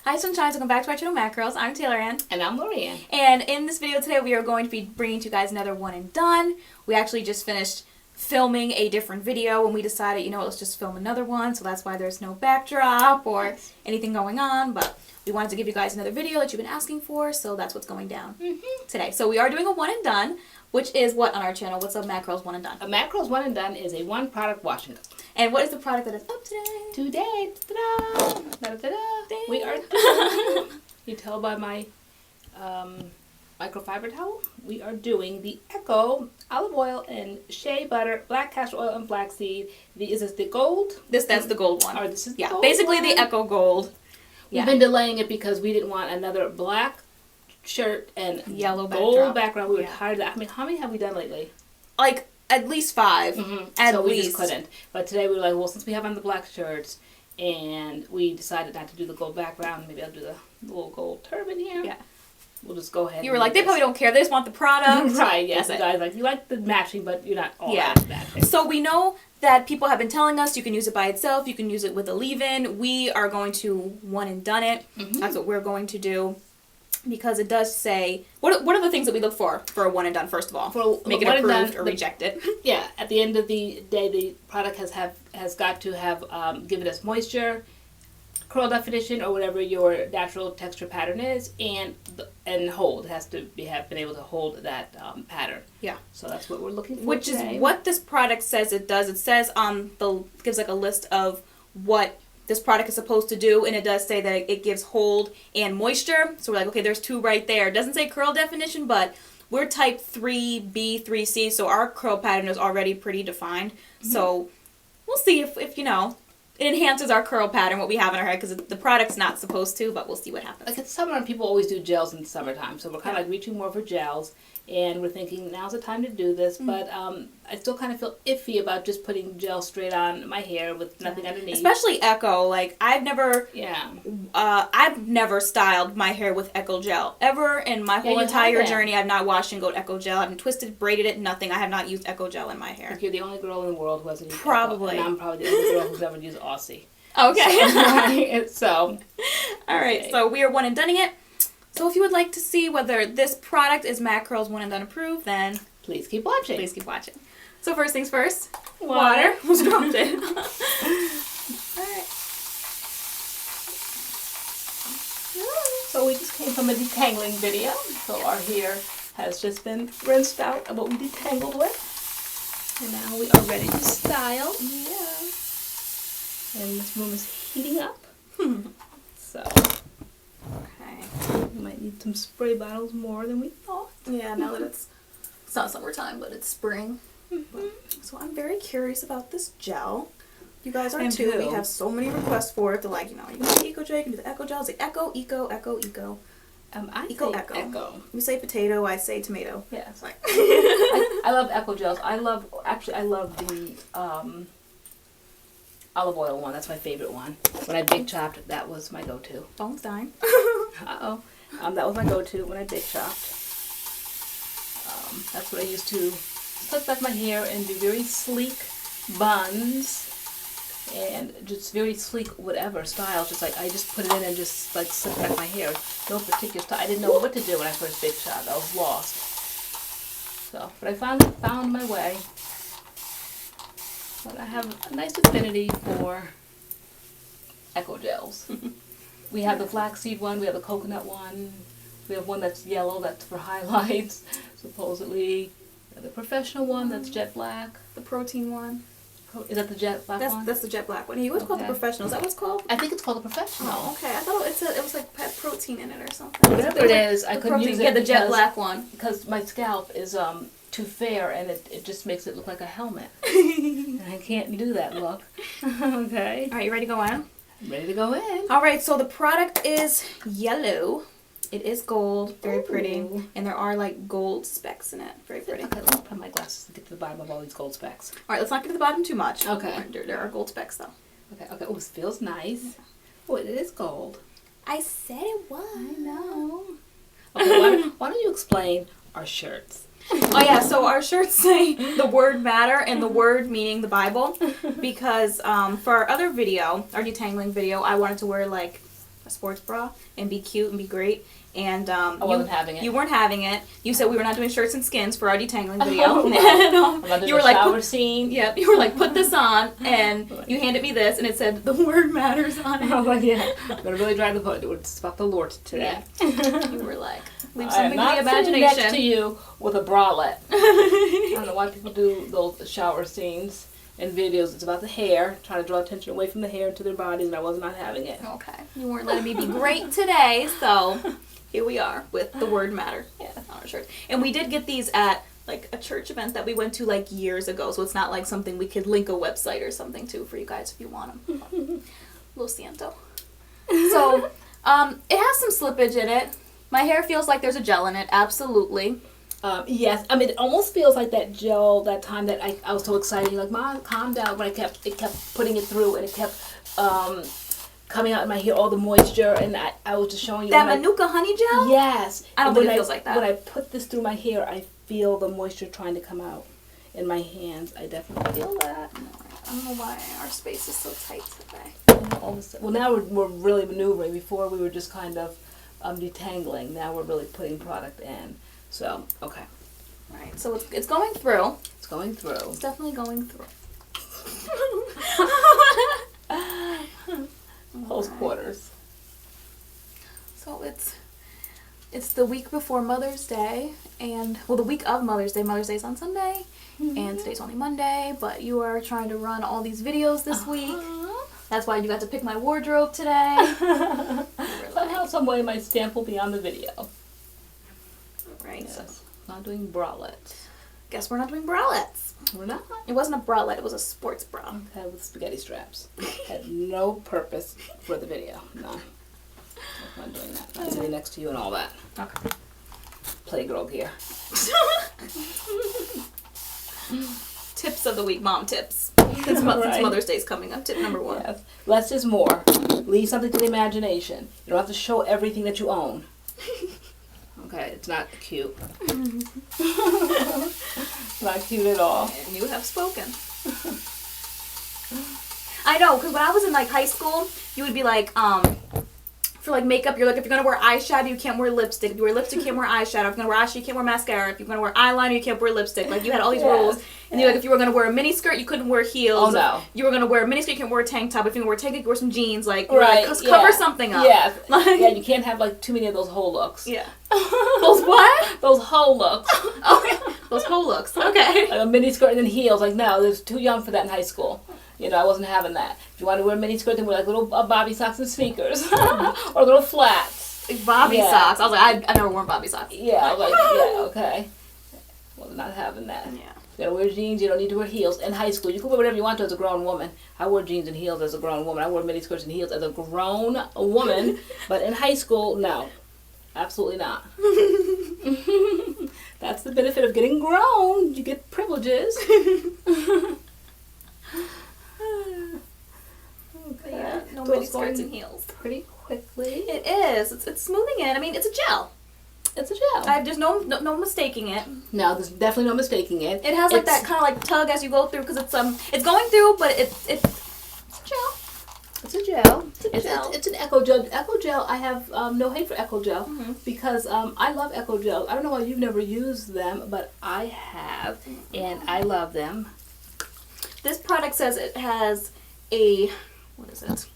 Hi Sunshines, welcome back to our channel MADCURLS. I'm Taylor Ann. And I'm Loriann. And in this video today we are going to be bringing to you guys another one and done. We actually just finished filming a different video and we decided, you know what, let's just film another one. So that's why there's no backdrop or anything going on. But we wanted to give you guys another video that you've been asking for, so that's what's going down today. So we are doing a one and done, which is what on our channel? What's a MADCURLS one and done? A MADCURLS one and done is a one product washing up. And what is the product that is up today? Today, ta-da, ta-da, we are you tell by my microfiber towel, we are doing the Echo olive oil and shea butter, black castor oil and flaxseed. Is this the gold? That's the gold one. Or this is the yeah, gold basically one. the Echo Gold. We've been delaying it because we didn't want another black shirt and yellow gold background. We were tired of that. I mean, how many have we done lately? Like at least 5. So we just couldn't. But today we were like, well, since we have on the black shirts, and we decided not to do the gold background, maybe I'll do the little gold turban here. Yeah. We'll just go ahead. You were like, they probably don't care. They just want the product. Right, yes. The guys like, you like the matching, but you're not all that matching. So we know that people have been telling us you can use it by itself, you can use it with a leave-in. We are going to one and done it. That's what we're going to do. Because it does say, what are the things that we look for a one and done, first of all? Make it approved or reject it. Yeah, at the end of the day, the product has got to have given us moisture, curl definition, or whatever your natural texture pattern is, and hold. It has to have been able to hold that pattern. Yeah. So that's what we're looking for. Which is what this product says it does. It says gives like a list of what this product is supposed to do, and it does say that it gives hold and moisture. So we're like, okay, there's 2 right there. It doesn't say curl definition, but we're type 3B, 3C, so our curl pattern is already pretty defined. So we'll see if you know, it enhances our curl pattern, what we have in our hair, because the product's not supposed to, but we'll see what happens. Like it's summer, and people always do gels in the summertime, so we're kind of like reaching more for gels, and we're thinking now's the time to do this, but I still kind of feel iffy about just putting gel straight on my hair with nothing underneath. Especially Echo. Like, I've never styled my hair with Echo gel. Ever in my whole entire journey, I've not washed and go Echo gel. I haven't twisted, braided it, nothing. I have not used Echo gel in my hair. Like you're the only girl in the world who hasn't used Probably. Echo, and I'm probably the only girl who's never used Aussie. Okay. So. Alright, so we are one and doneing it. So if you would like to see whether this product is MADCURLS one and done approved, then please keep watching. Please keep watching. So first things first, water. Almost dropped it. Alright. So we just came from a detangling video. So our hair has just been rinsed out of what we detangled with. And now we are ready to style. Yeah. And this room is heating up. So. We might need some spray bottles more than we thought. Yeah, now that it's not summertime, but it's spring. So I'm very curious about this gel. You guys are too. We have so many requests for it. They're like, you know, you can do the Eco Gel, you can do the Echo Gel. It's like Echo, Eco, Echo, Eco. I Eco, say Echo. You say potato, I say tomato. Yeah. It's like I love Echo Gels. I love the olive oil one. That's my favorite one. When I big chopped, that was my go-to. Phone's dying. Uh-oh. That was my go-to when I big chopped. That's what I used to put back my hair and do very sleek buns and just very sleek whatever style. Just like I just put it in and just like slick back my hair. No particular style. I didn't know what to do when I first big chopped. I was lost. So, but I found my way. But I have a nice affinity for Echo Gels. We have the flaxseed one, we have the coconut one, we have one that's yellow, that's for highlights, supposedly. The professional one, that's jet black. The protein one. Is that the jet black one? That's the jet black one. He was called the professional. Is that what it's called? I think it's called the professional. Oh, okay. I thought it was like had protein in it or something. Whatever it is, I couldn't use it. Yeah, the jet black one. Because my scalp is too fair and it just makes it look like a helmet. And I can't do that look. Okay. Alright, you ready to go in? I'm ready to go in. Alright, so the product is yellow. It is gold, very pretty, and there are like gold specks in it. Very pretty. Okay, let me put my glasses to get to the bottom of all these gold specks. Alright, let's not get to the bottom too much. Okay. There are gold specks though. Okay. Oh, this feels nice. Oh, it is gold. I said it was. I know. Okay, why don't you explain our shirts? Oh yeah, so our shirts say the word matter and the word meaning the Bible, because for our other video, our detangling video, I wanted to wear like a sports bra and be cute and be great. And I wasn't having it. You weren't having it. You said we were not doing shirts and skins for our detangling video. I'm not doing you were a like, shower scene. Yep. You were like, put this on, and you handed me this, and it said the word matters on it. I was like, yeah, I'm gonna really drive the point. It's about the Lord today. Yeah. You were like, leave I'm something to not the imagination. next to you with a bralette. I don't know why people do those shower scenes and videos. It's about the hair, trying to draw attention away from the hair to their bodies, and I was not having it. Okay. You weren't letting me be great today, so here we are with the word matter on our shirt. And we did get these at like a church event that we went to like years ago, so it's not like something we could link a website or something to for you guys if you want them. Lo siento. So, it has some slippage in it. My hair feels like there's a gel in it, absolutely. Yes, I mean, it almost feels like that gel, that time that I was so excited, like, Mom, calm down, but it kept putting it through, and it kept coming out in my hair, all the moisture, and I was just showing you. That Manuka honey gel? Yes. I don't think it feels like that. When I put this through my hair, I feel the moisture trying to come out in my hands. I definitely feel that. I don't know why our space is so tight today. Well, now we're really maneuvering. Before we were just kind of detangling. Now we're really putting product in. So, okay. Right, so it's going through. It's going through. It's definitely going through. Close quarters. So it's the week before Mother's Day, and well, the week of Mother's Day. Mother's Day's on Sunday, and today's only Monday. But you are trying to run all these videos this week. That's why you got to pick my wardrobe today. Somehow, some way, my stamp will be on the video. Right. Yes. So not doing bralettes. Guess we're not doing bralettes. We're not. It wasn't a bralette. It was a sports bra. Okay, with spaghetti straps. Had no purpose for the video. No. I'm not doing that. Not sitting next to you and all that. Okay. Playgirl gear. Tips of the week, mom tips. Since Mother's Day is coming up, tip number 1. Yes. Less is more. Leave something to the imagination. You don't have to show everything that you own. Okay, it's not cute. Not cute at all. And you have spoken. I know, because when I was in like high school, you would be like, for like makeup, you're like, if you're gonna wear eyeshadow, you can't wear lipstick. If you wear lipstick, you can't wear eyeshadow. If you're gonna wear eyeshadow, you can't wear mascara. If you're gonna wear eyeliner, you can't wear lipstick. Like you had all these rules. And you're like, if you were gonna wear a mini skirt, you couldn't wear heels. Oh no. You were gonna wear a mini skirt, you can't wear a tank top. If you're gonna wear a tank top, you can wear some jeans. Like, right, like cover something up. Yeah. Like, yeah, you can't have like too many of those whole looks. Yeah. Those what? Those whole looks. Okay. Those whole looks. Okay. Like a mini skirt and then heels. Like no, there's too young for that in high school. You know, I wasn't having that. If you want to wear a mini skirt, then wear like little bobby socks and sneakers. Or little flats. Bobby socks. I was like, I never worn bobby socks. Yeah, I was like, yeah, okay. Was not having that. Yeah. You gotta wear jeans, you don't need to wear heels. In high school, you can wear whatever you want to as a grown woman. I wore jeans and heels as a grown woman. I wore mini skirts and heels as a grown woman. But in high school, no. Absolutely not. That's the benefit of getting grown. You get privileges. Okay. Yeah, no mini skirts and heels. Pretty quickly. It is. It's smoothing it. I mean, it's a gel. It's a gel. There's no mistaking it. No, there's definitely no mistaking it. It has like that kind of like tug as you go through because it's going through, but it's a gel. It's a gel. It's an Echo Gel. Echo Gel, I have no hate for Echo Gel because I love Echo Gel. I don't know why you've never used them, but I have, and I love them. This product says it has a, what is it?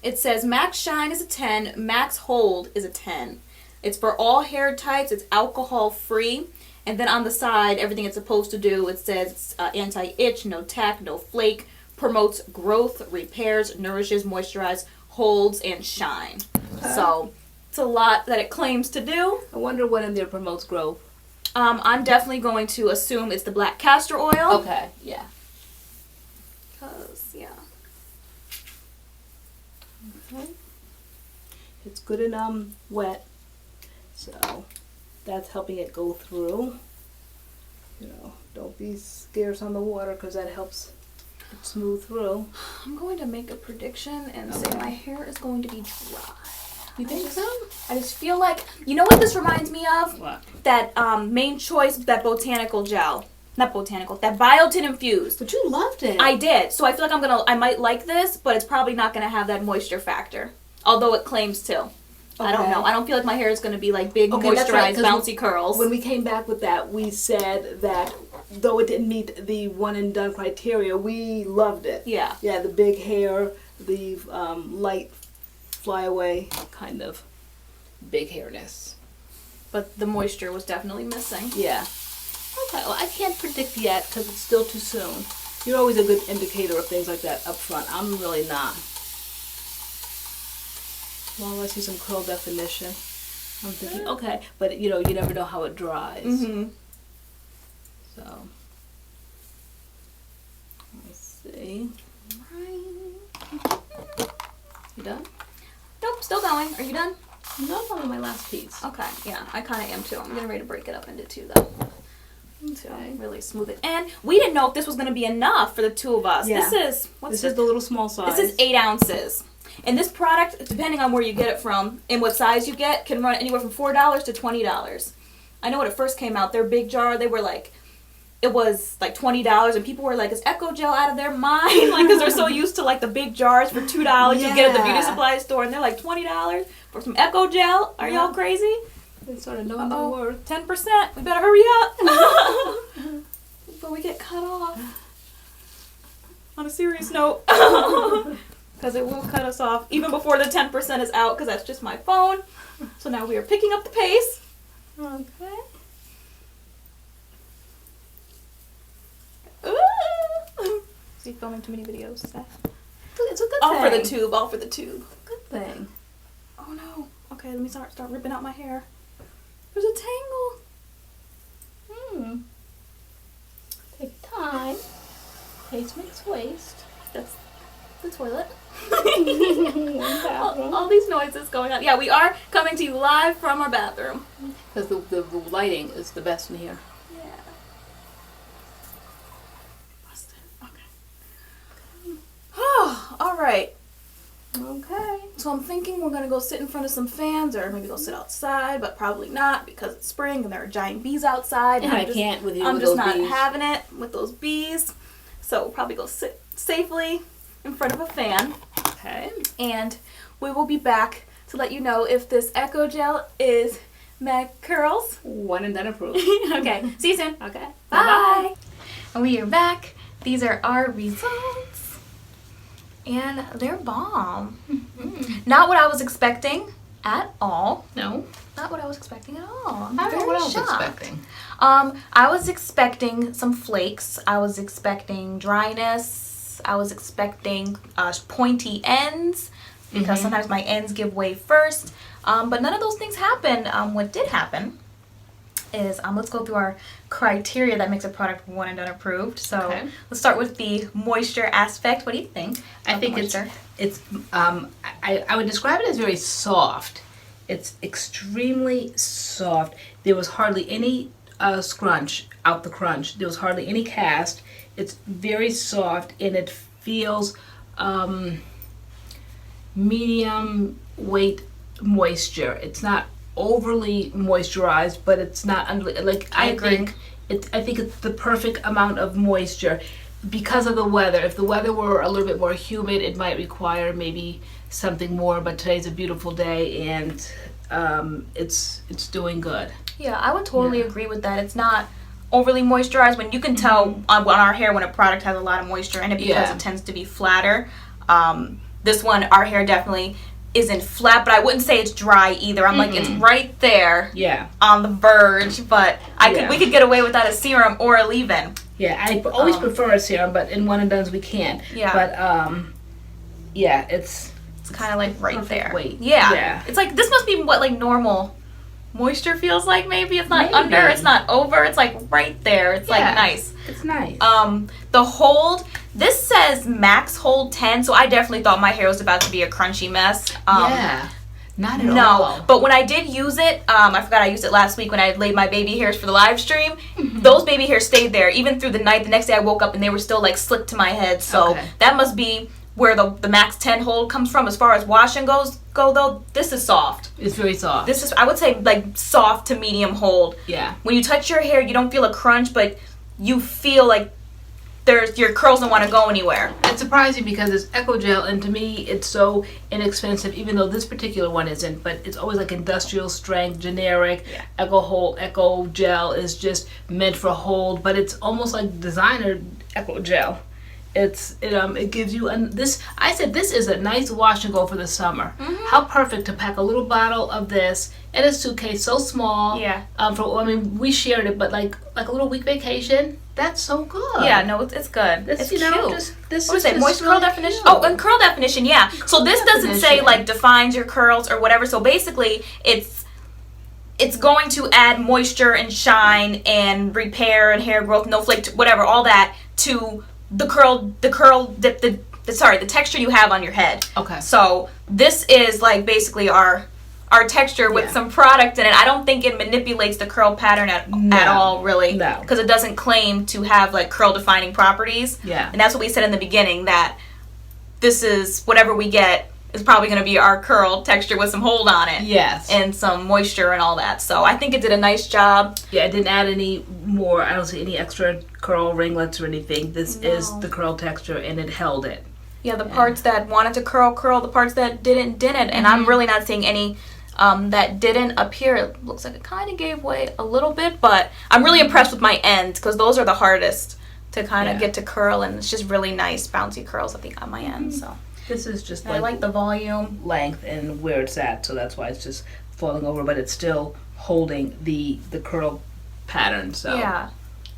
It says Max Shine is a 10, Max Hold is a 10. It's for all hair types, it's alcohol free, and then on the side, everything it's supposed to do, it says it's anti-itch, no tack, no flake, promotes growth, repairs, nourishes, moisturizes, holds, and shine. So, it's a lot that it claims to do. I wonder what in there promotes growth. I'm definitely going to assume it's the black castor oil. Okay, yeah. Because, yeah. Okay. It's good and wet, so that's helping it go through. You know, don't be scarce on the water because that helps it smooth through. I'm going to make a prediction and say my hair is going to be dry. You think so? I just feel like, you know what this reminds me of? What? That Main Choice, that botanical gel. Not botanical, that biotin infused. But you loved it. I did. So I feel like I might like this, but it's probably not going to have that moisture factor. although it claims to. I don't know. I don't feel like my hair is going to be like big, moisturized, right, bouncy curls. When we came back with that, we said that though it didn't meet the one and done criteria, we loved it. Yeah. Yeah, the big hair, the light flyaway kind of big hairness. But the moisture was definitely missing. Yeah. Okay, well, I can't predict yet because it's still too soon. You're always a good indicator of things like that up front. I'm really not. Well, I see some curl definition. I'm thinking, okay, but you know, you never know how it dries. Mm-hmm. So, let's see. You done? Nope, still going. Are you done? No, I'm on my last piece. Okay, yeah, I kind of am too. I'm getting ready to break it up into two though. So really smooth it. And we didn't know if this was going to be enough for the two of us. Yeah. This is the little small size. This is 8 ounces. And this product, depending on where you get it from and what size you get, can run anywhere from $4 to $20. I know when it first came out, their big jar, they were like, it was like $20, and people were like, is Echo Gel out of their mind? Like, because they're so used to like the big jars for $2 you get at the beauty supply store, and they're like $20 for some Echo Gel. Are y'all crazy? They started knowing their worth. 10%. We better hurry up. Before we get cut off. On a serious note. Because it will cut us off even before the 10% is out, because that's just my phone. So now we are picking up the pace. Okay. Is he filming too many videos? It's a good thing. All for the tube. All for the tube. Good thing. Oh no. Okay, let me start ripping out my hair. There's a tangle. Take time. Haste makes waste. That's the toilet. all these noises going on. Yeah, we are coming to you live from our bathroom. Because the lighting is the best in here. Yeah. Busted. Okay. All right. Okay. So I'm thinking we're gonna go sit in front of some fans, or maybe go sit outside, but probably not because it's spring and there are giant bees outside. And I can't with you. I'm with just those not bees. having it with those bees. So we'll probably go sit safely in front of a fan. Okay. And we will be back to let you know if this Echo Gel is MADCURLS. One and done approved. Okay. See you soon. Okay. Bye. And we are back. These are our results. And they're bomb. Not what I was expecting at all. No. Not what I was expecting at all. I don't know what I was shocked. expecting. I was expecting some flakes. I was expecting dryness. I was expecting pointy ends because sometimes my ends give way first. But none of those things happened. What did happen is, let's go through our criteria that makes a product one and done approved. So let's start with the moisture aspect. What do you think? I think it's I would describe it as very soft. It's extremely soft. There was hardly any scrunch out the crunch. There was hardly any cast. It's very soft and it feels medium weight moisture. It's not overly moisturized, but it's not I agree. I think it's the perfect amount of moisture because of the weather. If the weather were a little bit more humid, it might require maybe something more, but today's a beautiful day and it's doing good. Yeah, I would totally agree with that. It's not overly moisturized. When you can tell on our hair when a product has a lot of moisture in it because it tends to be flatter. This one, our hair definitely isn't flat, but I wouldn't say it's dry either. I'm like, it's right there on the verge, but we could get away without a serum or a leave-in. Yeah, I always prefer a serum, but in one and dones we can't. Yeah. But it's kind of like right there. Weight. Yeah. It's like, this must be what like normal moisture feels like. Maybe it's not under, it's not over, it's like right there. It's like nice. It's nice. The hold, this says max hold 10, so I definitely thought my hair was about to be a crunchy mess. Not at all. But when I did use it, I forgot I used it last week when I laid my baby hairs for the live stream. Those baby hairs stayed there even through the night. The next day I woke up and they were still like slicked to my head. So that must be where the max 10 hold comes from. As far as washing go though, this is soft. It's very soft. This is, I would say, like soft to medium hold. Yeah. When you touch your hair, you don't feel a crunch, but you feel like your curls don't want to go anywhere. It's surprising because it's Eco Gel, and to me it's so inexpensive, even though this particular one isn't, but it's always like industrial strength, generic. Yeah. Eco Gel is just meant for hold, but it's almost like designer Eco Gel. It gives you this. I said this is a nice wash and go for the summer. How perfect to pack a little bottle of this in a suitcase so small. Yeah. We shared it, but like a little week vacation. That's so good. Yeah, no, it's good. This, it's you cute. know, this What is is it? Moist curl really definition? cute. Oh, and curl definition, yeah. So this doesn't say like defines your curls or whatever. So basically, it's going to add moisture and shine and repair and hair growth, no flake, whatever, all that to the texture you have on your head. Okay. So this is like basically our texture with some product in it. I don't think it manipulates the curl pattern at all, really. No. Because it doesn't claim to have like curl defining properties. Yeah. And that's what we said in the beginning, that this is whatever we get is probably going to be our curl texture with some hold on it. Yes. And some moisture and all that. So I think it did a nice job. Yeah, it didn't add any more. I don't see any extra curl ringlets or anything. This is the curl texture, and it held it. Yeah, the parts that wanted to curl, the parts that didn't. And I'm really not seeing any that didn't appear. It looks like it kind of gave way a little bit, but I'm really impressed with my ends because those are the hardest to kind of get to curl, and it's just really nice bouncy curls I think on my ends. So This is just I like the volume, length, and where it's at, so that's why it's just falling over, but it's still holding the curl pattern. So yeah.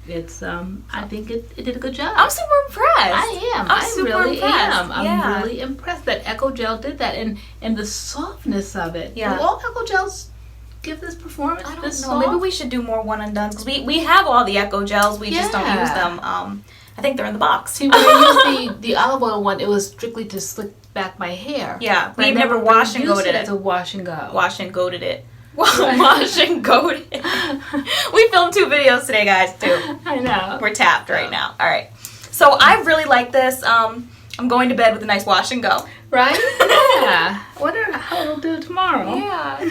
It's I think it did a good job. I'm super impressed. I am. I'm super really impressed. am. I'm Yeah. really impressed that Eco Gel did that, and the softness of it. Yeah. Do all Eco Gels give this performance? I don't this know. soft? Maybe we should do more one and done because we have all the Eco Gels. We just don't use them. I think they're in the box. See, when I used the olive oil one, it was strictly to slick back my hair. Yeah, But I we never really wash and used goated as it. a wash and go. Wash and goated it. Wash and goated it. We filmed 2 videos today, guys, too. I know. We're tapped right now. All right. So I really like this. I'm going to bed with a nice wash and go. Right? Yeah. I wonder how it'll do tomorrow. Yeah.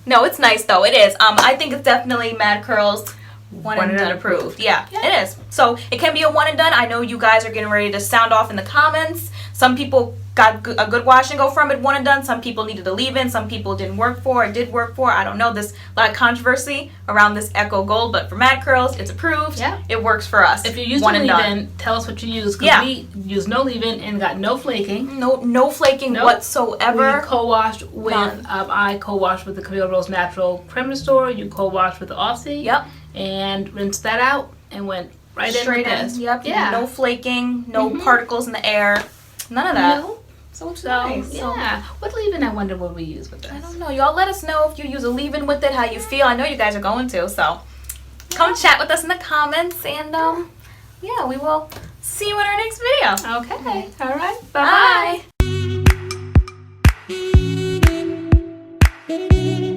No, it's nice though. It is. I think it's definitely MADCURLS one and done approved. Yeah, it is. So it can be a one and done. I know you guys are getting ready to sound off in the comments. Some people got a good wash and go from it one and done. Some people needed to leave in. Some people didn't work for. It did work for. I don't know. There's a lot of controversy around this Eco Gold, but for MADCURLS, it's approved. Yeah. It works for us. If you use one the and done. leave-in, tell us what you use. Because we used no leave-in and got no flaking. No flaking whatsoever. We co-washed with, None. I co-washed with the Camille Rose Natural Creme Restore. You co-washed with the Aussie. Yep. And rinsed that out and went right Straight in in. with this. Yep. Yeah. No flaking. No particles in the air. None of that. No. So it's So, nice. yeah. What leave-in I wonder what we use with this? I don't know. Y'all let us know if you use a leave-in with it, how you feel. I know you guys are going to, so come chat with us in the comments, and yeah, we will see you in our next video. Okay. All right. Bye. Bye.